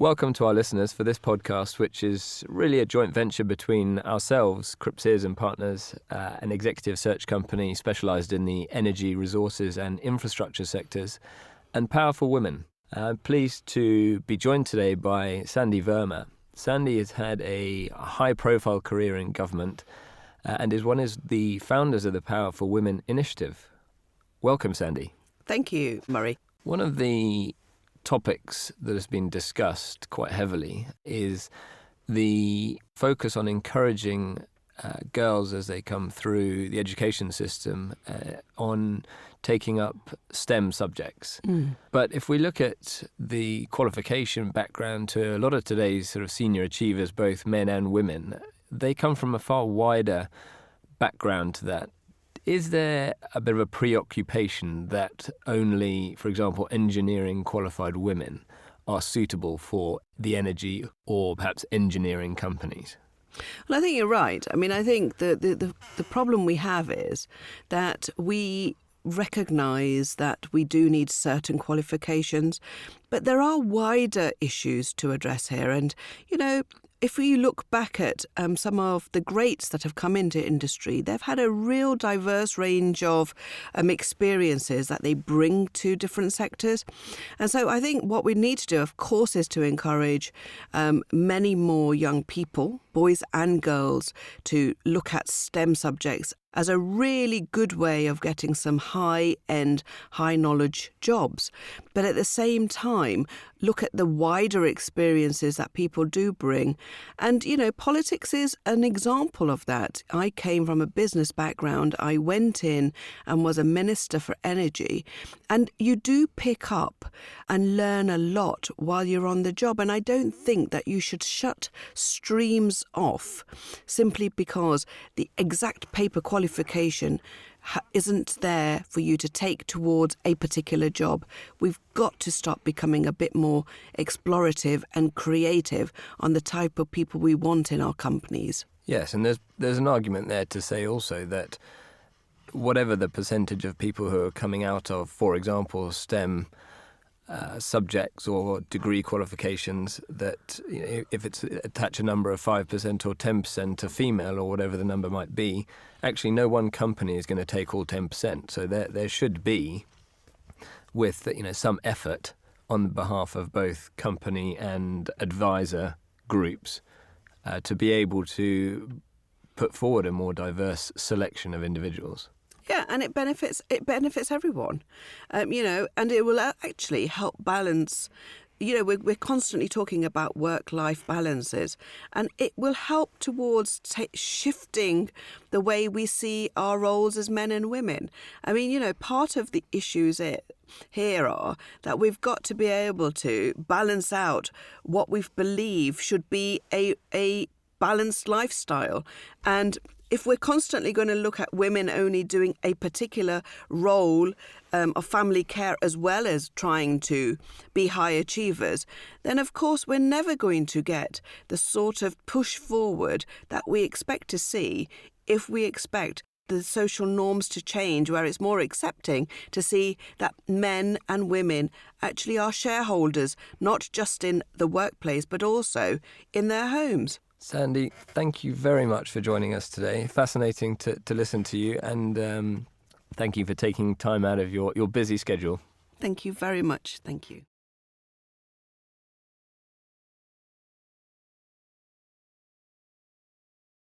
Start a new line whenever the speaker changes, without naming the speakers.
Welcome to our listeners for this podcast, which is really a joint venture between ourselves, Cripps, Sears and Partners, an executive search company specialised in the energy, resources and infrastructure sectors, and Powerful Women. I'm pleased to be joined today by Sandy Verma. Sandy has had a high-profile career in government and is one of the founders of the Powerful Women initiative. Welcome, Sandy.
Thank you, Murray.
One of the topics that has been discussed quite heavily is the focus on encouraging girls as they come through the education system on taking up STEM subjects. But if we look at the qualification background to a lot of today's sort of senior achievers, both men and women, they come from a far wider background to that. Is there a bit of a preoccupation that only, for example, engineering qualified women are suitable for the energy or perhaps engineering companies?
Well, I think you're right. I mean, I think the problem we have is that we recognise that we do need certain qualifications, but there are wider issues to address here. And, you know, if we look back at some of the greats that have come into industry, they've had a real diverse range of experiences that they bring to different sectors. And so I think what we need to do, of course, is to encourage many more young people, boys and girls, to look at STEM subjects as a really good way of getting some high-end, high-knowledge jobs. But at the same time, look at the wider experiences that people do bring. And, you know, politics is an example of that. I came from a business background. I went in and was a minister for energy. And you do pick up and learn a lot while you're on the job. And I don't think that you should shut streams off simply because the exact paper qualification isn't there for you to take towards a particular job. We've got to stop becoming a bit more explorative and creative on the type of people we want in our companies.
Yes, and there's an argument there to say also that whatever the percentage of people who are coming out of, for example, STEM subjects or degree qualifications, that, you know, if it's attach a number of 5% or 10% to female or whatever the number might be, actually no one company is going to take all 10%. So there should be, with, you know, some effort on behalf of both company and advisor groups to be able to put forward a more diverse selection of individuals.
Yeah, and it benefits everyone, you know, and it will actually help balance. You know, we're constantly talking about work-life balances, and it will help towards shifting the way we see our roles as men and women. I mean, you know, part of the issues here are that we've got to be able to balance out what we believe should be a balanced lifestyle. And if we're constantly going to look at women only doing a particular role of family care as well as trying to be high achievers, then of course we're never going to get the sort of push forward that we expect to see if we expect the social norms to change, where it's more accepting to see that men and women actually are shareholders, not just in the workplace, but also in their homes.
Sandy, thank you very much for joining us today. Fascinating to listen to you, and thank you for taking time out of your busy schedule.
Thank you very much. Thank you.